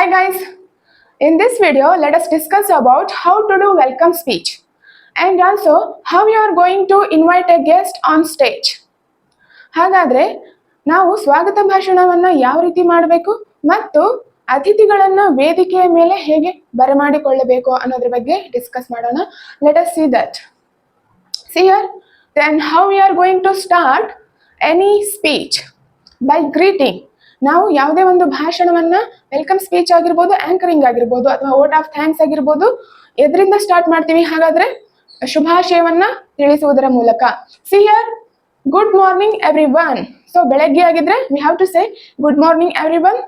Hi guys, in this video let us discuss about how to do welcome speech and also how you are going to invite a guest on stage. ಹಾಗಾದ್ರೆ ನಾವು ಸ್ವಾಗತ ಭಾಷಣವನ್ನ ಯಾವ ರೀತಿ ಮಾಡಬೇಕು ಮತ್ತು ಅತಿಥಿಗಳನ್ನ ವೇದಿಕೆಯ ಮೇಲೆ ಹೇಗೆ ಬರಮಾಡಿಕೊಳ್ಳಬೇಕು ಅನ್ನೋದ್ರ ಬಗ್ಗೆ ಡಿಸ್ಕಸ್ ಮಾಡೋಣ. Let us see that. See here, then how we are going to start any speech by greeting. ನಾವು ಯಾವುದೇ ಒಂದು ಭಾಷಣವನ್ನ ವೆಲ್ಕಮ್ ಸ್ಪೀಚ್ ಆಗಿರ್ಬೋದು, ಆಂಕರಿಂಗ್ ಆಗಿರ್ಬೋದು ಅಥವಾ ವೋಟ್ ಆಫ್ ಥ್ಯಾಂಕ್ಸ್ ಆಗಿರ್ಬೋದು, ಎದರಿಂದ ಸ್ಟಾರ್ಟ್ ಮಾಡ್ತೀವಿ? ಹಾಗಾದ್ರೆ ಶುಭಾಶಯವನ್ನ ತಿಳಿಸುವುದರ ಮೂಲಕ. See here, good morning everyone. So ಬೆಳಗ್ಗೆ ಆಗಿದ್ರೆ we have to say good morning everyone.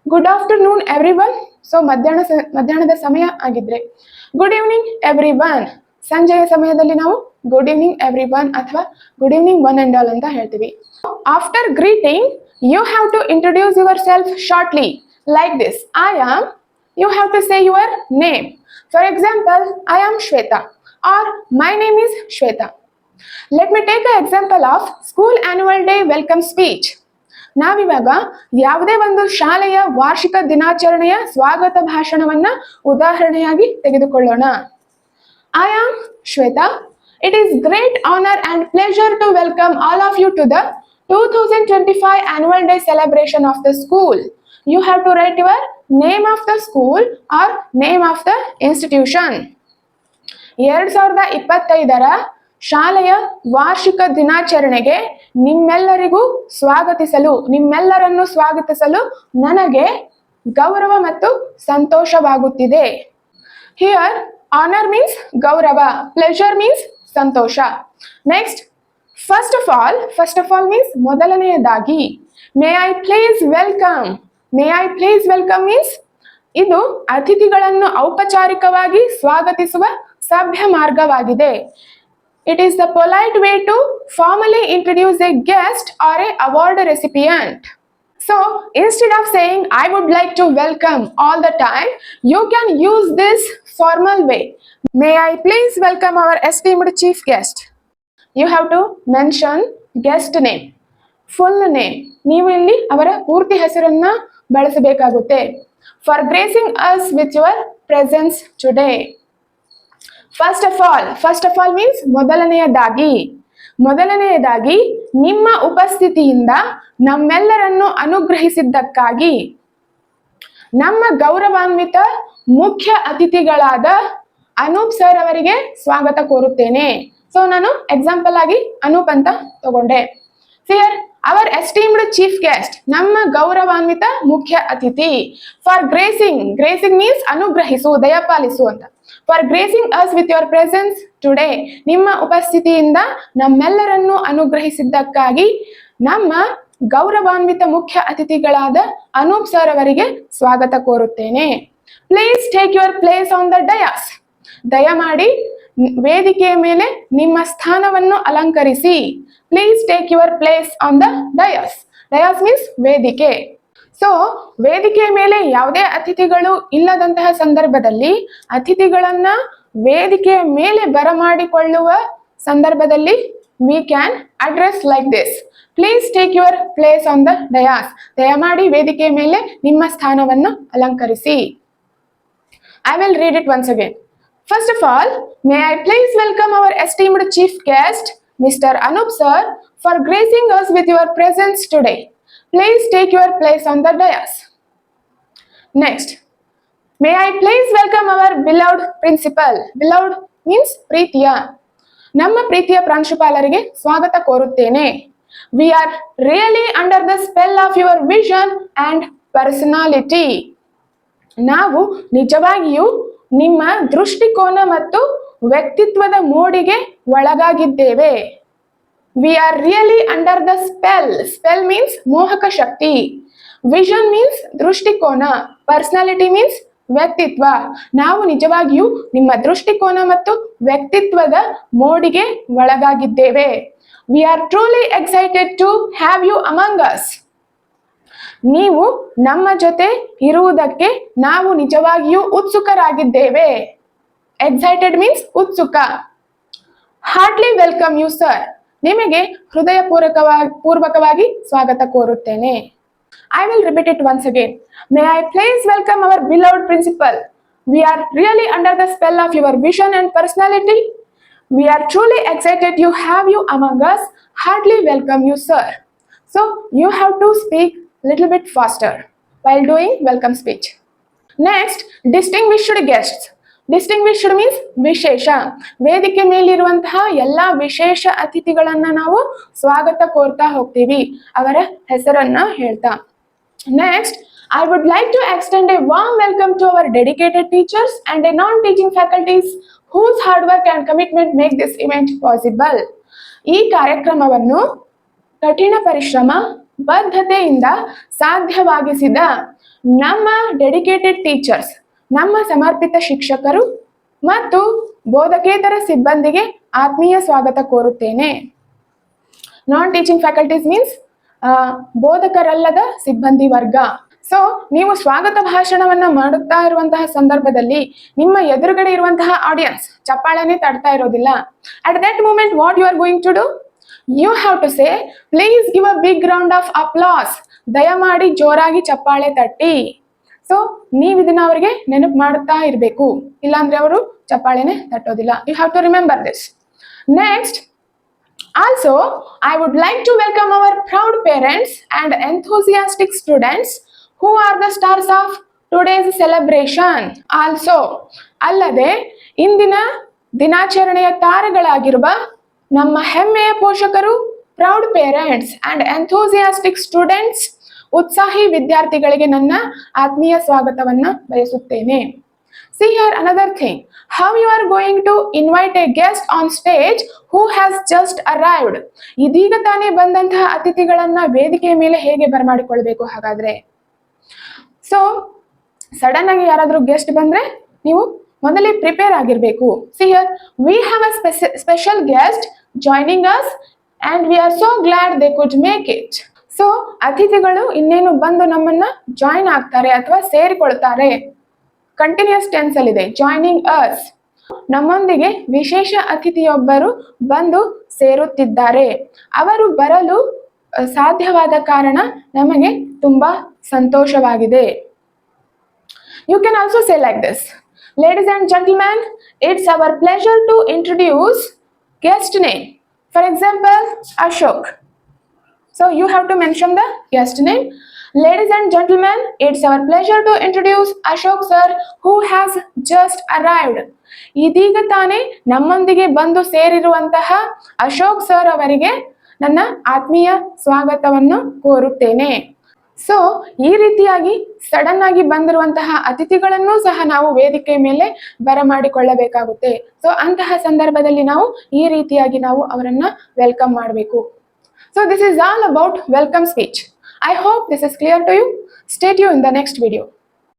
Good afternoon everyone. So ಮಧ್ಯಾಹ್ನದ ಸಮಯ ಆಗಿದ್ರೆ ಗುಡ್ ಈವ್ನಿಂಗ್ ಎವ್ರಿವನ್. ಸಂಜೆಯ ಸಮಯದಲ್ಲಿ ನಾವು ಗುಡ್ ಈವ್ನಿಂಗ್ ಎವ್ರಿವನ್ ಅಥವಾ good evening one and all ಅಂತ ಹೇಳ್ತೀವಿ. After greeting you have to introduce yourself shortly like this. I am, you have to say your name. For example, I am Shweta or my name is Shweta. Let me take an example of school annual day welcome speech. ನಾವಿವಾಗ ಯಾವುದೇ ಒಂದು ಶಾಲೆಯ ವಾರ್ಷಿಕ ದಿನಾಚರಣೆಯ ಸ್ವಾಗತ ಭಾಷಣವನ್ನ ಉದಾಹರಣೆಯಾಗಿ ತೆಗೆದುಕೊಳ್ಳೋಣ. I am Shweta. It is great honor and pleasure to welcome all of you to the 2025 annual day celebration of the school. You have to write your name of the school or name of the institution. 2025ರ ಶಾಲೆಯ ವಾರ್ಷಿಕ ದಿನಾಚರಣೆಗೆ ನಿಮ್ಮೆಲ್ಲರನ್ನು ಸ್ವಾಗತಿಸಲು ನನಗೆ ಗೌರವ ಮತ್ತು ಸಂತೋಷವಾಗುತ್ತಿದೆ. Here honor means ಗೌರವ, pleasure means Santhosh. Next, First of all means ಮೊದಲನೆಯದಾಗಿ. May I please welcome. May I please welcome means ಇದು ಅತಿಥಿಗಳನ್ನು ಔಪಚಾರಿಕವಾಗಿ ಸ್ವಾಗತಿಸುವ ಸಭ್ಯ ಮಾರ್ಗವಾಗಿದೆ. It is the polite way to formally introduce a guest or a award recipient. So instead of saying I would like to welcome all the time, you can use this formal way. May I please welcome our esteemed chief guest. You have to mention guest name, full name. ನೀವು ಇಲ್ಲಿ ಅವರ ಪೂರ್ತಿ ಹೆಸರನ್ನ ಬಳಸಬೇಕಾಗುತ್ತೆ. For gracing us with your presence today. First of all means ಮೊದಲನೆಯದಾಗಿ ನಿಮ್ಮ ಉಪಸ್ಥಿತಿಯಿಂದ ನಮ್ಮೆಲ್ಲರನ್ನು ಅನುಗ್ರಹಿಸಿದ್ದಕ್ಕಾಗಿ ನಮ್ಮ ಗೌರವಾನ್ವಿತ ಮುಖ್ಯ ಅತಿಥಿಗಳಾದ ಅನೂಪ್ ಸರ್ ಅವರಿಗೆ ಸ್ವಾಗತ ಕೋರುತ್ತೇನೆ. ಸೊ ನಾನು ಎಕ್ಸಾಂಪಲ್ ಆಗಿ ಅನೂಪ್ ಅಂತ ತಗೊಂಡೆ. Here our esteemed chief guest, ನಮ್ಮ ಗೌರವಾನ್ವಿತ ಮುಖ್ಯ ಅತಿಥಿ. ಫಾರ್ ಗ್ರೇಸಿಂಗ್ ಮೀನ್ಸ್ ಅನುಗ್ರಹಿಸು, ದಯಪಾಲಿಸು ಅಂತ. For gracing us with your presence today, ನಿಮ್ಮ ಉಪಸ್ಥಿತಿಯಿಂದ ನಮ್ಮೆಲ್ಲರನ್ನು ಅನುಗ್ರಹಿಸಿದ್ದಕ್ಕಾಗಿ ನಮ್ಮ ಗೌರವಾನ್ವಿತ ಮುಖ್ಯ ಅತಿಥಿಗಳಾದ ಅನೂಪ್ ಸರ್ ಅವರಿಗೆ ಸ್ವಾಗತ ಕೋರುತ್ತೇನೆ. Please take your place on the Dias. ದಯಮಾಡಿ ವೇದಿಕೆಯ ಮೇಲೆ ನಿಮ್ಮ ಸ್ಥಾನವನ್ನು ಅಲಂಕರಿಸಿ. Please take your place on the Dias. Dias means ವೇದಿಕೆ. ಸೊ ವೇದಿಕೆಯ ಮೇಲೆ ಯಾವುದೇ ಅತಿಥಿಗಳು ಇಲ್ಲದಂತಹ ಸಂದರ್ಭದಲ್ಲಿ ಅತಿಥಿಗಳನ್ನ ವೇದಿಕೆಯ ಮೇಲೆ ಬರಮಾಡಿಕೊಳ್ಳುವ ಸಂದರ್ಭದಲ್ಲಿ we can address like this. Please take your place on the dais. ದಯಮಾಡಿ ವೇದಿಕೆಯ ಮೇಲೆ ನಿಮ್ಮ ಸ್ಥಾನವನ್ನು ಅಲಂಕರಿಸಿ. I will read it once again. First of all, may I please welcome our esteemed chief guest, Mr. Anup sir, for gracing us with your presence today. Please take your place on the dais. Next, may I please welcome our beloved principal. Beloved means ಪ್ರೀತಿಯ. ನಮ್ಮ ಪ್ರೀತಿಯ ಪ್ರಾಂಶುಪಾಲರಿಗೆ ಸ್ವಾಗತ ಕೋರುತ್ತೇನೆ. We are really under the spell of your vision and personality. ನಾವು ನಿಜವಾಗಿಯೂ ನಿಮ್ಮ ದೃಷ್ಟಿಕೋನ ಮತ್ತು ವ್ಯಕ್ತಿತ್ವದ ಮೋಡಿಗೆ ಒಳಗಾಗಿದ್ದೇವೆ. We are really under the spell. Spell means ಮೋಹಕ ಶಕ್ತಿ. Vision means ದೃಷ್ಟಿಕೋನ. Personality means ವ್ಯಕ್ತಿತ್ವ. ನಾವು ನಿಜವಾಗಿಯೂ ನಿಮ್ಮ ದೃಷ್ಟಿಕೋನ ಮತ್ತು ವ್ಯಕ್ತಿತ್ವದ ಮೋಡಿಗೆ ಒಳಗಾಗಿದ್ದೇವೆ. We are truly excited to have you among us. ನೀವು ನಮ್ಮ ಜೊತೆ ಇರುವುದಕ್ಕೆ ನಾವು ನಿಜವಾಗಿಯೂ ಉತ್ಸುಕರಾಗಿದ್ದೇವೆ. ಎಕ್ಸೈಟೆಡ್ ಮೀನ್ಸ್ ಉತ್ಸುಕ. Heartly welcome you sir. ನಿಮಗೆ ಹೃದಯ ಪೂರ್ವಕವಾಗಿ ಸ್ವಾಗತ ಕೋರುತ್ತೇನೆ. I will repeat it once again. May I please welcome our beloved principal. We are really under the spell of your vision and personality. We are truly excited to have you among us. Heartily welcome you, sir. So you have to speak a little bit faster while doing welcome speech. Next, distinguished guests. Distinguished means ವಿಶೇಷ. ವೇದಿಕೆ ಮೇಲಿರುವಂತಹ ಎಲ್ಲಾ ವಿಶೇಷ ಅತಿಥಿಗಳನ್ನ ನಾವು ಸ್ವಾಗತ ಕೋರ್ತಾ ಹೋಗ್ತೀವಿ, ಅವರ ಹೆಸರನ್ನ ಹೇಳ್ತಾ. Next, I would like to extend a warm welcome to our dedicated teachers and a non-teaching faculties whose hard work and commitment make this event possible. ಈ ಕಾರ್ಯಕ್ರಮವನ್ನು ಕಠಿಣ ಪರಿಶ್ರಮ ಬದ್ಧತೆಯಿಂದ ಸಾಧ್ಯವಾಗಿಸಿದ ನಮ್ಮ ಡೆಡಿಕೇಟೆಡ್ ಟೀಚರ್ಸ್, ನಮ್ಮ ಸಮರ್ಪಿತ ಶಿಕ್ಷಕರು ಮತ್ತು ಬೋಧಕೇತರ ಸಿಬ್ಬಂದಿಗೆ ಆತ್ಮೀಯ ಸ್ವಾಗತ ಕೋರುತ್ತೇನೆ. ನಾನ್ ಟೀಚಿಂಗ್ ಫ್ಯಾಕಲ್ಟೀಸ್ ಮೀನ್ಸ್ ಬೋಧಕರಲ್ಲದ ಸಿಬ್ಬಂದಿ ವರ್ಗ. ಸೊ ನೀವು ಸ್ವಾಗತ ಭಾಷಣವನ್ನ ಮಾಡುತ್ತಾ ಇರುವಂತಹ ಸಂದರ್ಭದಲ್ಲಿ ನಿಮ್ಮ ಎದುರುಗಡೆ ಇರುವಂತಹ ಆಡಿಯನ್ಸ್ ಚಪ್ಪಾಳೆನೇ ತಡ್ತಾ ಇರೋದಿಲ್ಲ. At that moment what you are going to do? You have to say, please give a big round of applause. ದಯಮಾಡಿ ಜೋರಾಗಿ ಚಪ್ಪಾಳೆ ತಟ್ಟಿ. ಸೊ ನೀವು ಇದನ್ನ ಅವರಿಗೆ ನೆನಪು ಮಾಡುತ್ತಾ ಇರಬೇಕು, ಇಲ್ಲಾಂದ್ರೆ ಅವರು ಚಪ್ಪಾಳೆನೆ ತಟ್ಟೋದಿಲ್ಲ. You have to remember this. Next, also I would like to welcome our proud parents and enthusiastic students who are the stars of today's celebration. Also, ಅಲ್ಲದೆ ಇಂದಿನ ದಿನಾಚರಣೆಯ ತಾರೆಗಳಾಗಿರುವ ನಮ್ಮ ಹೆಮ್ಮೆಯ ಪೋಷಕರು, proud parents and enthusiastic students, ಉತ್ಸಾಹಿ ವಿದ್ಯಾರ್ಥಿಗಳಿಗೆ ನನ್ನ ಆತ್ಮೀಯ ಸ್ವಾಗತವನ್ನ ಬಯಸುತ್ತೇನೆ. See here another thing. How you are going to invite a guest on stage who has just arrived? ಇದೀಗ ತಾನೇ ಬಂದಂತಹ ಅತಿಥಿಗಳನ್ನ ವೇದಿಕೆಯ ಮೇಲೆ ಹೇಗೆ ಬರಮಾಡಿಕೊಳ್ಬೇಕು ಹಾಗಾದ್ರೆ? ಸೊ ಸಡನ್ ಆಗಿ ಯಾರಾದ್ರೂ ಗೆಸ್ಟ್ ಬಂದ್ರೆ ನೀವು ಮೊದಲೇ ಪ್ರಿಪೇರ್ ಆಗಿರ್ಬೇಕು. See here, we have a special guest joining us and we are so glad they could make it. So ಅತಿಥಿಗಳು ಇನ್ನೇನು ಬಂದು ನಮ್ಮನ್ನ ಜಾಯಿನ್ ಆಗ್ತಾರೆ ಅಥವಾ ಸೇರಿಕೊಳ್ತಾರೆ. ಕಂಟಿನ್ಯೂಸ್ ಟೆನ್ಸ್ ಅಲ್ಲಿ ಇದೆ, ಜಾಯ್ನಿಂಗ್ ಅಸ್. ನಮ್ಮೊಂದಿಗೆ ವಿಶೇಷ ಅತಿಥಿಯೊಬ್ಬರು ಬಂದು ಸೇರುತ್ತಿದ್ದಾರೆ. ಅವರು ಬರಲು ಸಾಧ್ಯವಾದ ಕಾರಣ ನಮಗೆ ತುಂಬಾ ಸಂತೋಷವಾಗಿದೆ. You can also say like this. Ladies and gentlemen, it's our pleasure to introduce guest name. For example, Ashok. So you have to mention the guest name. Ladies and gentlemen, it's our pleasure to introduce Ashok sir who has just arrived. ಇದೀಗ ತಾನೇ ನಮ್ಮೊಂದಿಗೆ ಬಂದು ಸೇರಿರುವಂತಹ Ashok sir ಅವರಿಗೆ ನನ್ನ ಆತ್ಮೀಯ ಸ್ವಾಗತವನ್ನು ಕೋರುತ್ತೇನೆ. So ಈ ರೀತಿಯಾಗಿ ಸಡನ್ ಆಗಿ ಬಂದಿರುವಂತಹ ಅತಿಥಿಗಳನ್ನು ಸಹ ನಾವು ವೇದಿಕೆ ಮೇಲೆ ಬರಮಾಡಿಕೊಳ್ಳಬೇಕಾಗುತ್ತೆ. ಸೊ ಅಂತಹ ಸಂದರ್ಭದಲ್ಲಿ ನಾವು ಈ ರೀತಿಯಾಗಿ ನಾವು ಅವರನ್ನ ವೆಲ್ಕಮ್ ಮಾಡಬೇಕು. So this is all about welcome speech. I hope this is clear to you. Stay tuned in the next video.